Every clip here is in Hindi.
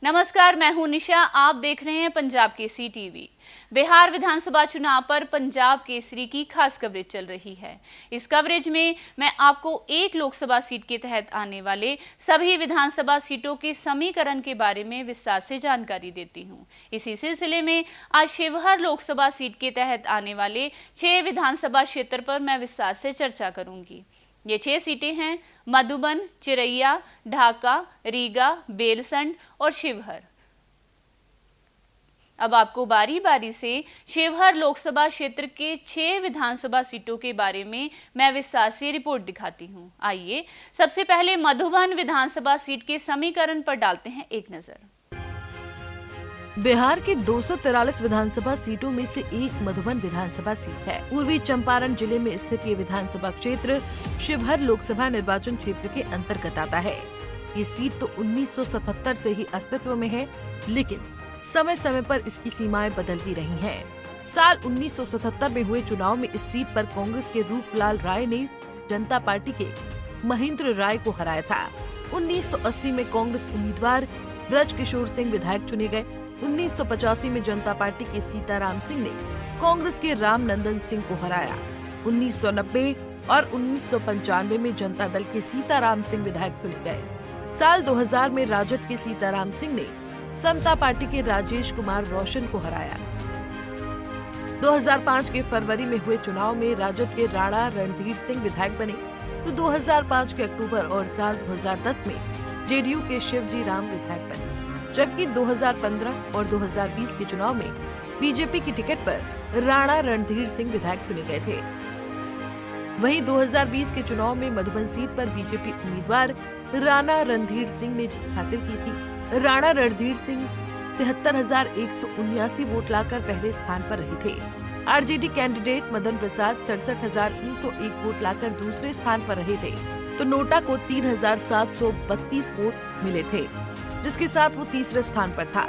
नमस्कार, मैं हूं निशा। आप देख रहे हैं पंजाब केसरी टीवी। बिहार विधानसभा चुनाव पर पंजाब केसरी की खास कवरेज चल रही है। इस कवरेज में मैं आपको एक लोकसभा सीट के तहत आने वाले सभी विधानसभा सीटों के समीकरण के बारे में विस्तार से जानकारी देती हूं। इसी सिलसिले में आज शिवहर लोकसभा सीट के तहत आने वाले 6 विधानसभा क्षेत्र पर मैं विस्तार से चर्चा करूंगी। ये 6 सीटें हैं मधुबन, चिरैया, ढाका, रीगा, बेलसंड और शिवहर। अब आपको बारी बारी से शिवहर लोकसभा क्षेत्र के 6 विधानसभा सीटों के बारे में मैं विस्तार से रिपोर्ट दिखाती हूं। आइए सबसे पहले मधुबन विधानसभा सीट के समीकरण पर डालते हैं एक नजर। बिहार के 243 विधानसभा सीटों में से एक मधुबन विधानसभा सीट है। पूर्वी चंपारण जिले में स्थित ये विधानसभा क्षेत्र शिवहर लोकसभा निर्वाचन क्षेत्र के अंतर्गत आता है। ये सीट तो 1977 से ही अस्तित्व में है, लेकिन समय समय पर इसकी सीमाएं बदलती रही हैं। साल 1977 में हुए चुनाव में इस सीट पर कांग्रेस के रूपलाल राय ने जनता पार्टी के महेंद्र राय को हराया था। 1980 में कांग्रेस उम्मीदवार ब्रज किशोर सिंह विधायक चुने गए। 1985 में जनता पार्टी के सीताराम सिंह ने कांग्रेस के राम नंदन सिंह को हराया। 1990 और 1995 में जनता दल के सीताराम सिंह विधायक चुने गए। साल 2000 में राजद के सीताराम सिंह ने समता पार्टी के राजेश कुमार रोशन को हराया। 2005 के फरवरी में हुए चुनाव में राजद के राणा रणधीर सिंह विधायक बने, तो 2005 के अक्टूबर और साल 2010 में जेडीयू के शिवजी राम विधायक बने। जबकि 2015 और 2020 के चुनाव में बीजेपी की टिकट पर राणा रणधीर सिंह विधायक चुने गए थे। वहीं 2020 के चुनाव में मधुबन सीट पर बीजेपी उम्मीदवार राणा रणधीर सिंह ने जीत हासिल की थी। राणा रणधीर सिंह 73,179 वोट लाकर पहले स्थान पर रहे थे। आरजेडी कैंडिडेट मदन प्रसाद 67,301 वोट लाकर दूसरे स्थान पर रहे थे, तो नोटा को 3,732 वोट मिले थे, जिसके साथ वो तीसरे स्थान पर था।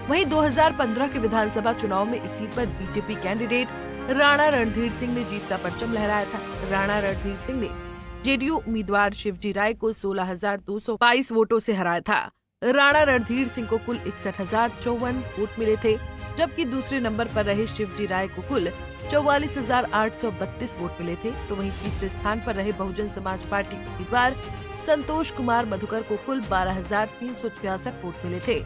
वहीं 2015 के विधानसभा चुनाव में इस सीट पर बीजेपी कैंडिडेट राणा रणधीर सिंह ने जीत का परचम लहराया था। राणा रणधीर सिंह ने जेडीयू उम्मीदवार शिवजी राय को 16,222 वोटों से हराया था। राणा रणधीर सिंह को कुल 61,054 वोट मिले थे, जबकि दूसरे नंबर पर रहे शिवजी राय को कुल 44,832 वोट मिले थे। तो वहीं तीसरे स्थान पर रहे बहुजन समाज पार्टी उम्मीदवार संतोष कुमार मधुकर को कुल 12,366 वोट मिले थे।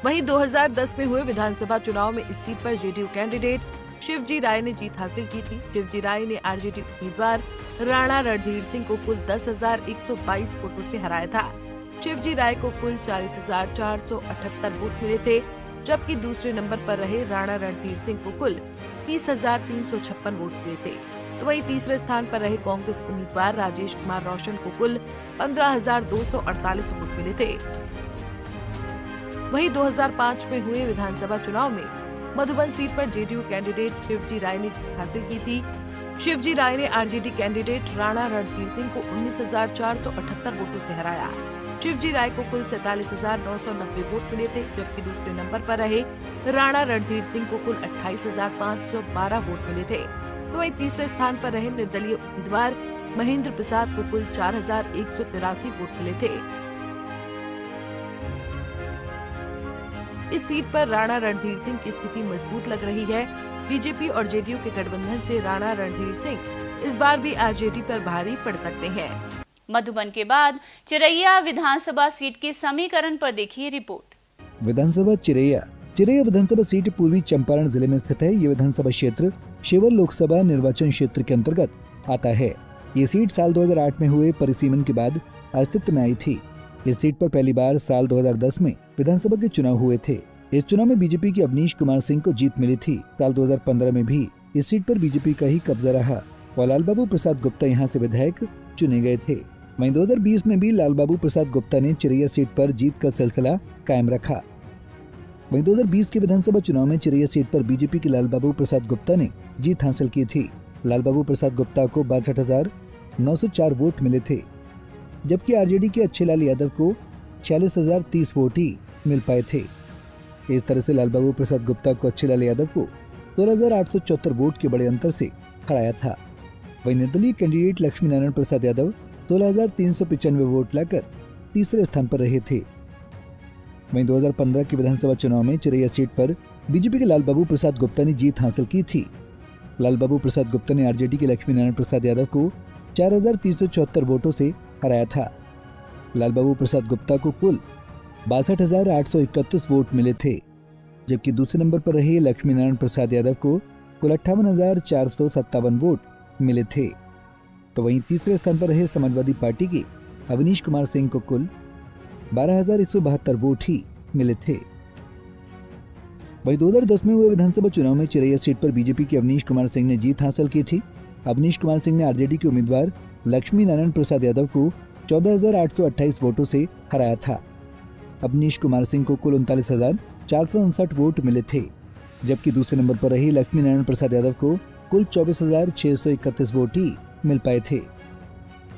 वहीं 2010 में हुए विधानसभा चुनाव में इस सीट पर जेडीयू कैंडिडेट शिवजी राय ने जीत हासिल की थी। शिवजी राय ने आरजेडी उम्मीदवार राणा रणधीर सिंह को कुल 10,122 वोटों से हराया था। शिवजी राय को कुल 40,478 वोट मिले थे, जबकि दूसरे नंबर पर रहे राणा रणधीर सिंह को कुल 30,356 वोट मिले थे। तो वहीं तीसरे स्थान पर रहे कांग्रेस उम्मीदवार राजेश कुमार रोशन को कुल 15,248 वोट मिले थे। वहीं 2005 में हुए विधानसभा चुनाव में मधुबन सीट पर जेडीयू कैंडिडेट शिवजी राय ने जीत हासिल की थी। शिवजी राय ने आरजेडी कैंडिडेट राणा रणधीर सिंह को 19,478 वोटों से हराया। शिवजी राय को कुल 47,990 वोट मिले थे, जबकि दूसरे नंबर पर रहे राणा रणधीर सिंह को कुल 28,512 वोट मिले थे। तो वहीं तीसरे स्थान पर रहे निर्दलीय उम्मीदवार महेंद्र प्रसाद को कुल 4,183 वोट मिले थे। इस सीट पर राणा रणधीर सिंह की स्थिति मजबूत लग रही है। बीजेपी और जेडीयू के गठबंधन से राणा रणधीर सिंह इस बार भी आरजेडी पर भारी पड़ सकते हैं। मधुबन के बाद चिरैया विधानसभा सीट के समीकरण पर देखिए रिपोर्ट। विधानसभा चिरैया विधानसभा सीट पूर्वी चंपारण जिले में स्थित है। ये विधानसभा क्षेत्र शिवहर लोकसभा निर्वाचन क्षेत्र के अंतर्गत आता है। ये सीट साल 2008 में हुए परिसीमन के बाद अस्तित्व में आई थी। इस सीट पर पहली बार साल 2010 में विधानसभा के चुनाव हुए थे। इस चुनाव में बीजेपी के अवनीश कुमार सिंह को जीत मिली थी। साल 2015 में भी इस सीट पर बीजेपी का ही कब्जा रहा और लालबाबू प्रसाद गुप्ता यहाँ से विधायक चुने गए थे। वहीं 2020 में भी लालबाबू प्रसाद गुप्ता ने चिरैया सीट पर जीत का सिलसिला कायम रखा। वहीं 2020 के विधानसभा चुनाव में चिरैया सीट पर बीजेपी के लालबाबू प्रसाद गुप्ता ने जीत हासिल की थी। लालबाबू प्रसाद गुप्ता को 62,904 वोट मिले थे, जबकि आरजेडी के अच्छेलाल यादव को 46,030 वोट ही मिल पाए थे। इस तरह से लालबाबू प्रसाद गुप्ता को अच्छेलाल यादव को 16,874 वोट के बड़े अंतर से हराया था। वहीं निर्दलीय कैंडिडेट लक्ष्मी नारायण प्रसाद यादव 16,395 वोट लाकर तीसरे स्थान पर रहे थे। वहीं 2015 के विधानसभा चुनाव में चिरैया सीट पर बीजेपी के लालबाबू प्रसाद गुप्ता ने जीत हासिल की थी। लालबाबू प्रसाद गुप्ता ने आरजेडी के लक्ष्मी नारायण प्रसाद यादव को 4,374 वोटों से हराया था। लालबाबू प्रसाद गुप्ता को कुल 62,831 वोट मिले थे, जबकि दूसरे नंबर पर रहे लक्ष्मी नारायण प्रसाद यादव को कुल 58,457 वोट मिले थे। तो वहीं तीसरे स्थान पर रहे समाजवादी पार्टी के अवनीश कुमार सिंह को कुल 12,172 वोट ही मिले थे। वहीं 2010 में हुए विधानसभा चुनाव में चिरैया सीट पर बीजेपी के अवनीश कुमार सिंह ने जीत हासिल की थी। अवनीश कुमार सिंह ने आरजेडी के उम्मीदवार लक्ष्मी नारायण प्रसाद यादव को 14,828 वोटों से हराया था। अवनीश कुमार सिंह को कुल 39,459 वोट मिले थे, जबकि दूसरे नंबर पर रही लक्ष्मी नारायण प्रसाद यादव को कुल 24,631 वोट ही मिल पाए थे।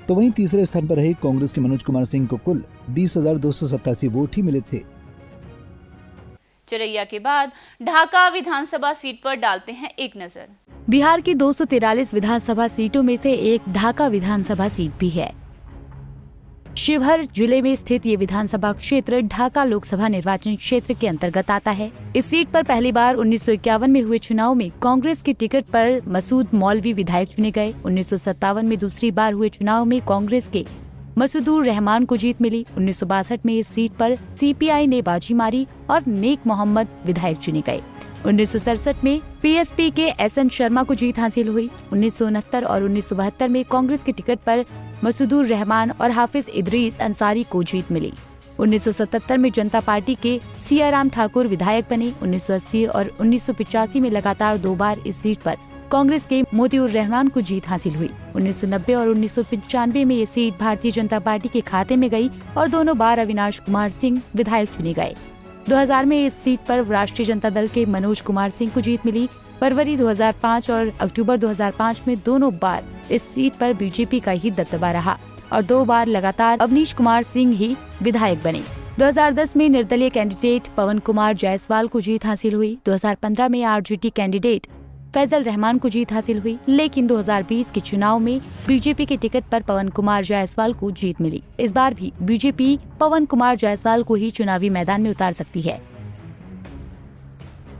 तो वहीं तीसरे स्थान पर रहे कांग्रेस के मनोज कुमार सिंह को कुल 20,287 वोट ही मिले थे। चिरैया के बाद ढाका विधानसभा सीट पर डालते हैं एक नजर। बिहार की 243 विधानसभा सीटों में से एक ढाका विधानसभा सीट भी है। शिवहर जिले में स्थित ये विधानसभा क्षेत्र ढाका लोकसभा निर्वाचन क्षेत्र के अंतर्गत आता है। इस सीट पर पहली बार 1951 में हुए चुनाव में कांग्रेस के टिकट पर मसूद मौलवी विधायक चुने गए। 1957 में दूसरी बार हुए चुनाव में कांग्रेस के मसूदुर रहमान को जीत मिली। 1962 में इस सीट पर सीपीआई ने बाजी मारी और नेक मोहम्मद विधायक चुने गए। 1967 में पीएसपी के एसएन शर्मा को जीत हासिल हुई। 1969 और 1972 में कांग्रेस के टिकट पर मसूदुर रहमान और हाफिज इदरीस अंसारी को जीत मिली। 1977 में जनता पार्टी के सियाराम ठाकुर विधायक बने। 1980 और 1985 में लगातार 2 बार इस सीट पर कांग्रेस के मोतीउर रहमान को जीत हासिल हुई। 1990 और 1995 में ये सीट भारतीय जनता पार्टी के खाते में गई और दोनों बार अविनाश कुमार सिंह विधायक चुने गए। 2000 में इस सीट पर राष्ट्रीय जनता दल के मनोज कुमार सिंह को जीत मिली। फरवरी 2005 और अक्टूबर 2005 में दोनों बार इस सीट पर बीजेपी का ही दबदबा रहा और 2 बार लगातार अवनीश कुमार सिंह ही विधायक बने। 2010 में निर्दलीय कैंडिडेट पवन कुमार जायसवाल को जीत हासिल हुई। 2015 में आरजेडी कैंडिडेट फैजल रहमान को जीत हासिल हुई, लेकिन 2020 के चुनाव में बीजेपी के टिकट पर पवन कुमार जायसवाल को जीत मिली। इस बार भी बीजेपी पवन कुमार जायसवाल को ही चुनावी मैदान में उतार सकती है।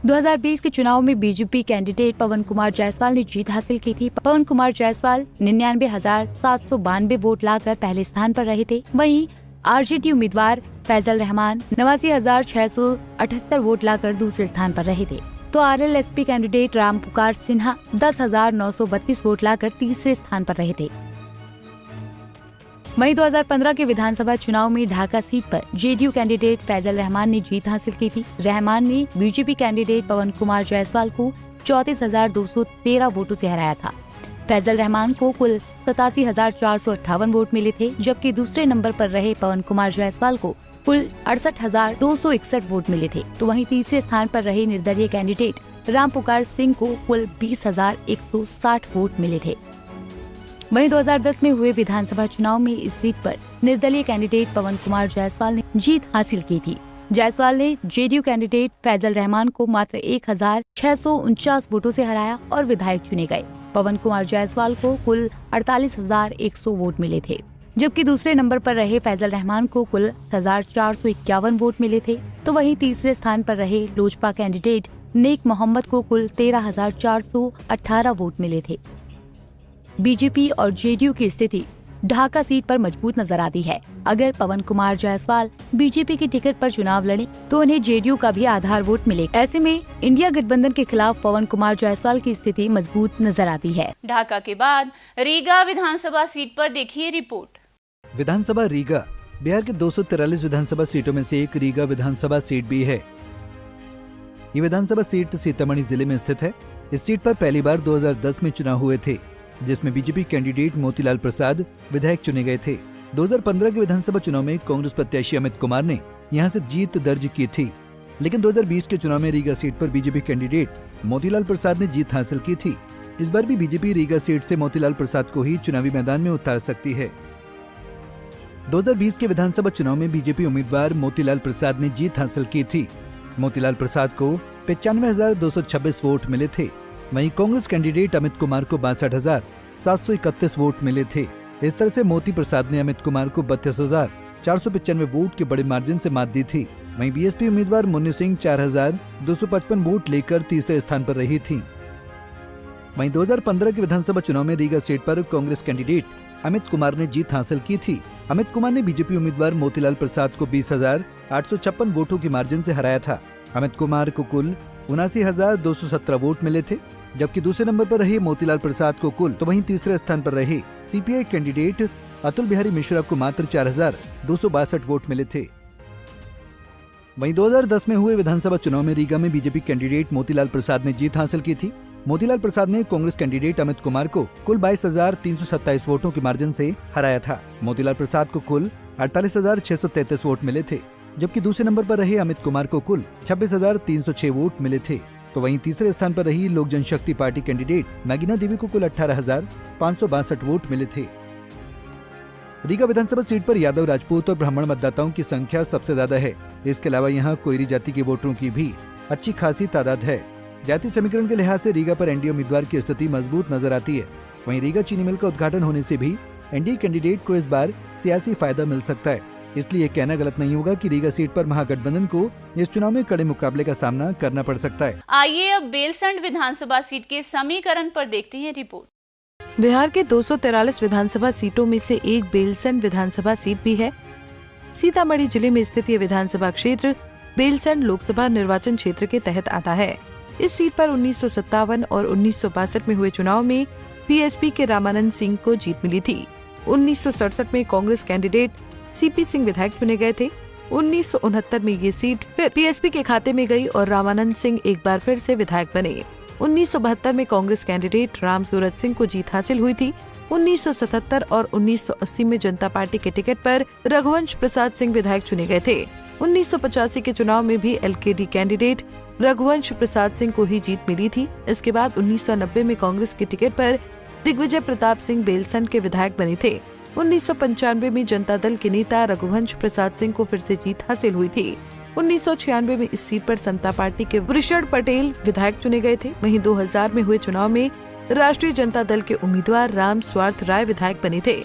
2020 के चुनाव में बीजेपी कैंडिडेट पवन कुमार जायसवाल ने जीत हासिल की थी। पवन कुमार जायसवाल 99,792 वोट लाकर पहले स्थान पर रहे थे। वहीं आरजेडी उम्मीदवार फैजल रहमान 89,678 वोट लाकर दूसरे स्थान पर रहे थे। तो आरएलएसपी कैंडिडेट राम पुकार सिन्हा 10,932 वोट लाकर तीसरे स्थान पर रहे थे। वहीं 2015 के विधानसभा चुनाव में ढाका सीट पर जेडीयू कैंडिडेट फैजल रहमान ने जीत हासिल की थी। रहमान ने बीजेपी कैंडिडेट पवन कुमार जायसवाल को 34,213 वोटों से हराया था। फैजल रहमान को कुल 87,458 वोट मिले थे, जबकि दूसरे नंबर पर रहे पवन कुमार जायसवाल को कुल 68,261 वोट मिले थे। तो वहीं तीसरे स्थान पर रहे निर्दलीय कैंडिडेट राम पुकार सिंह को कुल 20,160 वोट मिले थे। वहीं 2010 में हुए विधानसभा चुनाव में इस सीट पर निर्दलीय कैंडिडेट पवन कुमार जायसवाल ने जीत हासिल की थी। जायसवाल ने जेडीयू कैंडिडेट फैजल रहमान को मात्र 1,649 वोटों से हराया और विधायक चुने गए। पवन कुमार जायसवाल को कुल 48,100 वोट मिले थे, जबकि दूसरे नंबर पर रहे फैजल रहमान को कुल 1,451 वोट मिले थे। तो वहीं तीसरे स्थान पर रहे लोजपा कैंडिडेट नेक मोहम्मद को कुल 13,418 वोट मिले थे। बीजेपी और जेडीयू की स्थिति ढाका सीट पर मजबूत नजर आती है। अगर पवन कुमार जायसवाल बीजेपी के टिकट पर चुनाव लड़े तो उन्हें जेडीयू का भी आधार वोट मिले। ऐसे में इंडिया गठबंधन के खिलाफ पवन कुमार जायसवाल की स्थिति मजबूत नजर आती है। ढाका के बाद रीगा विधानसभा सीट पर देखिए रिपोर्ट। विधानसभा रीगा बिहार के 243 विधानसभा सीटों में से एक रीगा विधानसभा सीट भी है। ये विधानसभा सीट सीतामढ़ी जिले में स्थित है। इस सीट पर पहली बार 2010 में चुनाव हुए थे, जिसमें बीजेपी कैंडिडेट मोतीलाल प्रसाद विधायक चुने गए थे। 2015 के विधानसभा चुनाव में कांग्रेस प्रत्याशी अमित कुमार ने यहां से जीत दर्ज की थी, लेकिन 2020 के चुनाव में रीगा सीट पर बीजेपी कैंडिडेट मोतीलाल प्रसाद ने जीत हासिल की थी। इस बार भी बीजेपी रीगा सीट से मोतीलाल प्रसाद को ही चुनावी मैदान में उतार सकती है। 2020 के विधानसभा चुनाव में बीजेपी उम्मीदवार मोतीलाल प्रसाद ने जीत हासिल की थी। मोतीलाल प्रसाद को 95,226 वोट मिले थे। वहीं कांग्रेस कैंडिडेट अमित कुमार को 62,731 वोट मिले थे। इस तरह से मोती प्रसाद ने अमित कुमार को 32,495 वोट के बड़े मार्जिन से मात दी थी। वहीं बीएसपी उम्मीदवार मुन्नी सिंह 4,255 वोट लेकर तीसरे स्थान पर रही थी। वहीं 2015 के विधानसभा चुनाव में रीगा सीट पर कांग्रेस कैंडिडेट अमित कुमार ने जीत हासिल की थी। अमित कुमार ने बीजेपी उम्मीदवार मोतीलाल प्रसाद को 20,856 वोटों की मार्जिन से हराया था। अमित कुमार को कुल 79,217 वोट मिले थे, जबकि दूसरे नंबर पर रहे मोतीलाल प्रसाद को कुल तो वहीं तीसरे स्थान पर रहे सीपीआई कैंडिडेट अतुल बिहारी मिश्रा को मात्र 4,262 वोट मिले थे। वहीं 2010 में हुए विधानसभा चुनाव में रीगा में बीजेपी कैंडिडेट मोतीलाल प्रसाद ने जीत हासिल की थी। मोतीलाल प्रसाद ने कांग्रेस कैंडिडेट अमित कुमार को कुल 22,327 वोटों की मार्जिन से हराया था। मोतीलाल प्रसाद को कुल 48,633 वोट मिले थे, जबकि दूसरे नंबर पर रहे अमित कुमार को कुल 26,306 वोट मिले थे। तो वहीं तीसरे स्थान पर रही लोक जनशक्ति पार्टी कैंडिडेट नागिना देवी को कुल 18,562 वोट मिले थे। रीगा विधानसभा सीट पर यादव, राजपूत और ब्राह्मण मतदाताओं की संख्या सबसे ज्यादा है। इसके अलावा यहाँ कोयरी जाति के वोटरों की भी अच्छी खासी तादाद है। जाति समीकरण के लिहाज से रीगा पर एनडीए उम्मीदवार की स्थिति मजबूत नजर आती है। वहीं रीगा चीनी मिल का उद्घाटन होने से भी एनडीए कैंडिडेट को इस बार सियासी फायदा मिल सकता है। इसलिए कहना गलत नहीं होगा कि रीगा सीट पर महागठबंधन को इस चुनाव में कड़े मुकाबले का सामना करना पड़ सकता है। आइए अब बेलसंड विधानसभा सीट के समीकरण पर देखते हैं रिपोर्ट। बिहार के 243 विधानसभा सीटों में से एक बेलसंड विधानसभा सीट भी है। सीतामढ़ी जिले में स्थित ये विधानसभा क्षेत्र बेलसंड लोकसभा निर्वाचन क्षेत्र के तहत आता है। इस सीट पर 1957 और 1962 में हुए चुनाव में पीएसपी के रामानंद सिंह को जीत मिली थी। 1967 में कांग्रेस कैंडिडेट सीपी सिंह विधायक चुने गए थे। 1969 में ये सीट फिर पीएसपी के खाते में गई और रामानंद सिंह एक बार फिर से विधायक बने। 1972 में कांग्रेस कैंडिडेट राम सूरज सिंह को जीत हासिल हुई थी। 1977 और 1980 में जनता पार्टी के टिकट पर रघुवंश प्रसाद सिंह विधायक चुने गए थे। 1985 के चुनाव में भी एलकेडी कैंडिडेट रघुवंश प्रसाद सिंह को ही जीत मिली थी। इसके बाद 1990 में कांग्रेस के टिकट पर दिग्विजय प्रताप सिंह बेलसंड के विधायक बने थे। 1995 में जनता दल के नेता रघुवंश प्रसाद सिंह को फिर से जीत हासिल हुई थी। 1996 में इस सीट पर समता पार्टी के वृषण पटेल विधायक चुने गए थे। वहीं 2000 में हुए चुनाव में राष्ट्रीय जनता दल के उम्मीदवार राम स्वार्थ राय विधायक बने थे।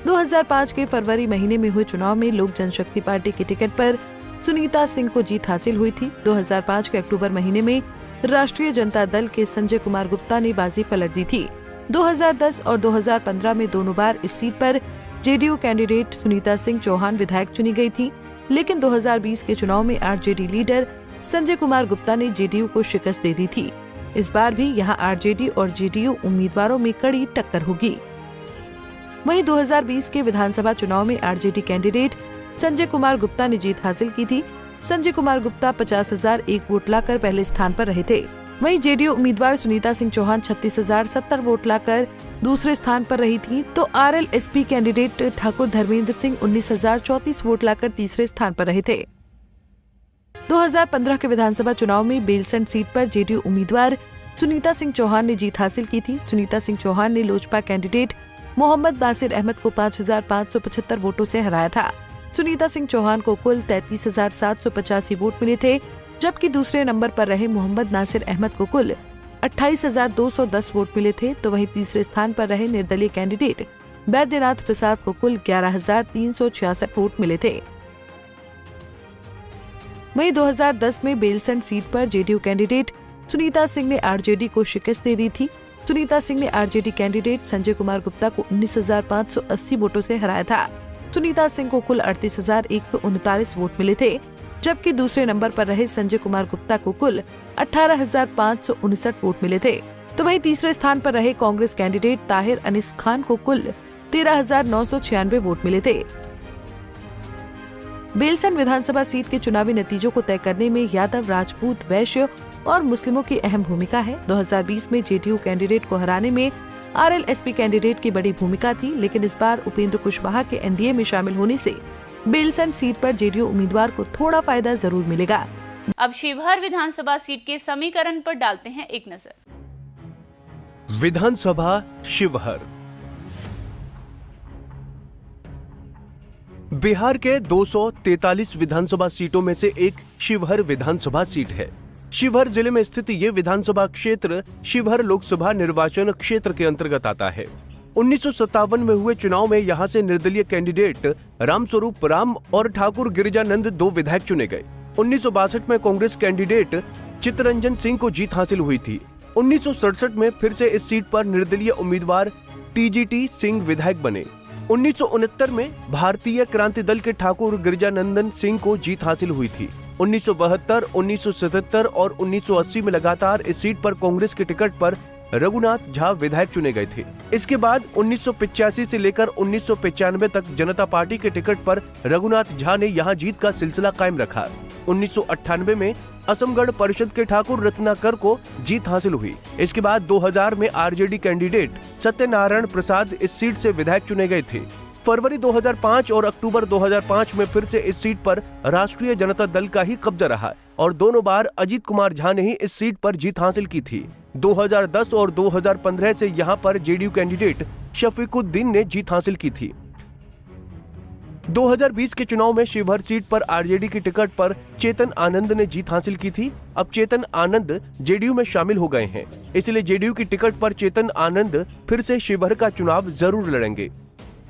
2005 के फरवरी महीने में हुए चुनाव में लोक जनशक्ति पार्टी के टिकट पर सुनीता सिंह को जीत हासिल हुई थी। 2005 के अक्टूबर महीने में राष्ट्रीय जनता दल के संजय कुमार गुप्ता ने बाजी पलट दी थी। 2010 और 2015 में दोनों बार इस सीट पर जेडीयू कैंडिडेट सुनीता सिंह चौहान विधायक चुनी गई थी, लेकिन 2020 के चुनाव में आरजेडी लीडर संजय कुमार गुप्ता ने जेडीयू को शिकस्त दे दी थी। इस बार भी यहां आरजेडी और जेडीयू उम्मीदवारों में कड़ी टक्कर होगी। वहीं 2020 के विधानसभा चुनाव में आरजेडी कैंडिडेट संजय कुमार गुप्ता ने जीत हासिल की थी। संजय कुमार गुप्ता 50,001 वोट लाकर पहले स्थान पर रहे थे। वहीं जेडीयू उम्मीदवार सुनीता सिंह चौहान 36,070 वोट लाकर दूसरे स्थान पर रही थी, तो आरएलएसपी कैंडिडेट ठाकुर धर्मेंद्र सिंह 19,034 वोट लाकर तीसरे स्थान पर रहे थे। 2015 के विधानसभा चुनाव में बेलसंड सीट पर जेडीयू उम्मीदवार सुनीता सिंह चौहान ने जीत हासिल की थी। सुनीता सिंह चौहान ने लोजपा कैंडिडेट मोहम्मद नासिर अहमद को 5,575 वोटों से हराया था। सुनीता सिंह चौहान को कुल 33,785 वोट मिले थे, जबकि दूसरे नंबर पर रहे मोहम्मद नासिर अहमद को कुल 28,210 वोट मिले थे। तो वहीं तीसरे स्थान पर रहे निर्दलीय कैंडिडेट बैद्यनाथ प्रसाद को कुल 11,366 वोट मिले थे। वहीं 2010 में बेलसंड सीट पर जेडीयू कैंडिडेट सुनीता सिंह ने आरजेडी को शिकस्त दे दी थी। सुनीता सिंह ने आरजेडी कैंडिडेट संजय कुमार गुप्ता को 19,580 वोटों से हराया था। सुनीता सिंह को कुल 38,139 वोट मिले थे, जबकि दूसरे नंबर पर रहे संजय कुमार गुप्ता को कुल 18,559 वोट मिले थे। तो वहीं तीसरे स्थान पर रहे कांग्रेस कैंडिडेट ताहिर अनीस खान को कुल 13,996 वोट मिले थे। बेलसंड विधानसभा सीट के चुनावी नतीजों को तय करने में यादव, राजपूत, वैश्य और मुस्लिमों की अहम भूमिका है। 2020 में जेडीयू कैंडिडेट को हराने में आरएलएसपी कैंडिडेट की बड़ी भूमिका थी, लेकिन इस बार उपेंद्र कुशवाहा के एनडीए में शामिल होने से बेलसंड सीट पर जेडीयू उम्मीदवार को थोड़ा फायदा जरूर मिलेगा। अब शिवहर विधानसभा सीट के समीकरण पर डालते हैं एक नजर। विधानसभा शिवहर बिहार के 243 विधानसभा सीटों में से एक शिवहर विधानसभा सीट है। शिवहर जिले में स्थित ये विधानसभा क्षेत्र शिवहर लोकसभा निर्वाचन क्षेत्र के अंतर्गत आता है। 1957 में हुए चुनाव में यहां से निर्दलीय कैंडिडेट रामस्वरूप राम और ठाकुर गिरिजानंद 2 विधायक चुने गए। 1962 में कांग्रेस कैंडिडेट चित्तरंजन सिंह को जीत हासिल हुई थी। 1967 में फिर से इस सीट पर निर्दलीय उम्मीदवार टीजीटी सिंह विधायक बने। 1969 में भारतीय क्रांति दल के ठाकुर गिरिजानंदन सिंह को जीत हासिल हुई थी। 1972, 1977 और 1980 में लगातार इस सीट पर कांग्रेस के टिकट पर रघुनाथ झा विधायक चुने गए थे। इसके बाद 1985 से लेकर 1995 तक जनता पार्टी के टिकट पर रघुनाथ झा ने यहां जीत का सिलसिला कायम रखा। 1998 में असमगढ़ परिषद के ठाकुर रत्नाकर को जीत हासिल हुई। इसके बाद 2000 में आरजेडी कैंडिडेट सत्यनारायण प्रसाद इस सीट से विधायक चुने गए थे। फरवरी 2005 और अक्टूबर 2005 में फिर से इस सीट पर राष्ट्रीय जनता दल का ही कब्जा रहा और दोनों बार अजीत कुमार झा ने ही इस सीट पर जीत हासिल की थी। 2010 और 2015 से यहां पर जेडीयू कैंडिडेट शफीकुद्दीन ने जीत हासिल की थी। 2020 के चुनाव में शिवहर सीट पर आरजेडी की टिकट पर चेतन आनंद ने जीत हासिल की थी। अब चेतन आनंद जेडीयू में शामिल हो गए हैं, इसलिए जेडीयू की टिकट पर चेतन आनंद फिर से शिवहर का चुनाव जरूर लड़ेंगे।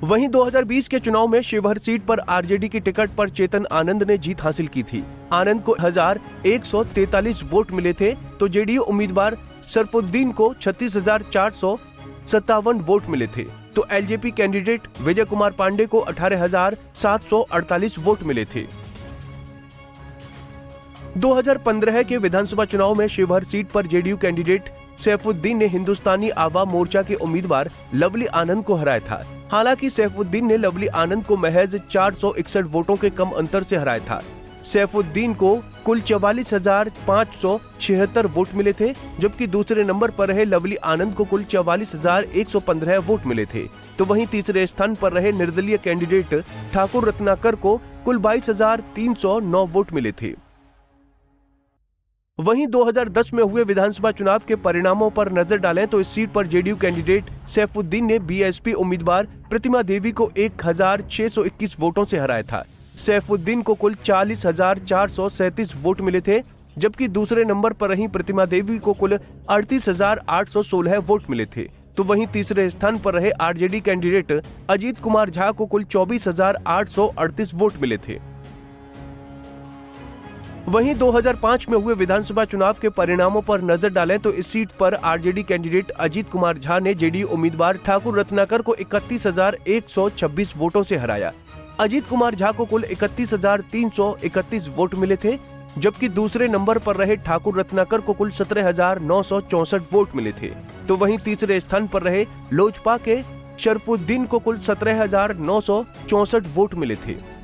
वहीं 2020 के चुनाव में शिवहर सीट पर आरजेडी की टिकट पर चेतन आनंद ने जीत हासिल की थी। आनंद को 1143 वोट मिले थे, तो जेडीयू उम्मीदवार सरफुद्दीन को 36,457 वोट मिले थे, तो एलजेपी कैंडिडेट विजय कुमार पांडे को 18,748 वोट मिले थे। 2015 के विधानसभा चुनाव में शिवहर सीट पर जेडीयू कैंडिडेट सैफुद्दीन ने हिंदुस्तानी आवाम मोर्चा के उम्मीदवार लवली आनंद को हराया था। हालांकि सैफुद्दीन ने लवली आनंद को महज 461 वोटों के कम अंतर से हराया था। सैफुद्दीन को कुल 44,576 वोट मिले थे, जबकि दूसरे नंबर पर रहे लवली आनंद को कुल 44,115 वोट मिले थे। तो वहीं तीसरे स्थान पर रहे निर्दलीय कैंडिडेट ठाकुर रत्नाकर को कुल 22,309 वोट मिले थे। वहीं 2010 में हुए विधानसभा चुनाव के परिणामों पर नजर डालें तो इस सीट पर जेडीयू कैंडिडेट सैफुद्दीन ने बीएसपी उम्मीदवार प्रतिमा देवी को 1,621 वोटों से हराया था। सैफुद्दीन को कुल 40,437 वोट मिले थे, जबकि दूसरे नंबर पर रही प्रतिमा देवी को कुल 38,816 वोट मिले थे। तो वहीं तीसरे स्थान पर रहे आरजेडी कैंडिडेट अजीत कुमार झा को कुल 24,838 वोट मिले थे। वहीं 2005 में हुए विधानसभा चुनाव के परिणामों पर नजर डालें तो इस सीट पर आरजेडी कैंडिडेट अजीत कुमार झा ने जेडीयू उम्मीदवार ठाकुर रत्नाकर को 31,126 वोटों से हराया। अजीत कुमार झा को कुल 31,331 वोट मिले थे, जबकि दूसरे नंबर पर रहे ठाकुर रत्नाकर को कुल 17,964 वोट मिले थे। तो वहीं तीसरे स्थान पर रहे लोजपा के शरफुद्दीन को कुल 17,964 वोट मिले थे।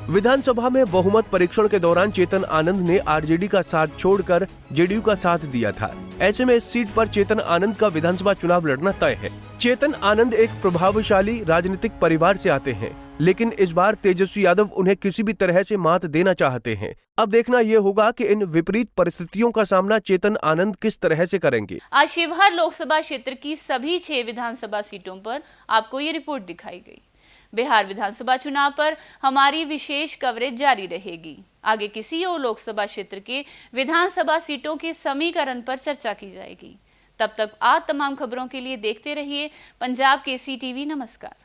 विधानसभा में बहुमत परीक्षण के दौरान चेतन आनंद ने आरजेडी का साथ छोड़कर जेडीयू का साथ दिया था। ऐसे में इस सीट पर चेतन आनंद का विधानसभा चुनाव लड़ना तय है। चेतन आनंद एक प्रभावशाली राजनीतिक परिवार से आते हैं, लेकिन इस बार तेजस्वी यादव उन्हें किसी भी तरह से मात देना चाहते हैं। अब देखना यह होगा कि इन विपरीत परिस्थितियों का सामना चेतन आनंद किस तरह से करेंगे। आज शिवहर लोकसभा क्षेत्र की सभी 6 विधानसभा सीटों पर आपको ये रिपोर्ट दिखाई गई। बिहार विधानसभा चुनाव पर हमारी विशेष कवरेज जारी रहेगी। आगे किसी और लोकसभा क्षेत्र के विधानसभा सीटों के समीकरण पर चर्चा की जाएगी। तब तक आज तमाम खबरों के लिए देखते रहिए पंजाब केसरी टीवी। नमस्कार।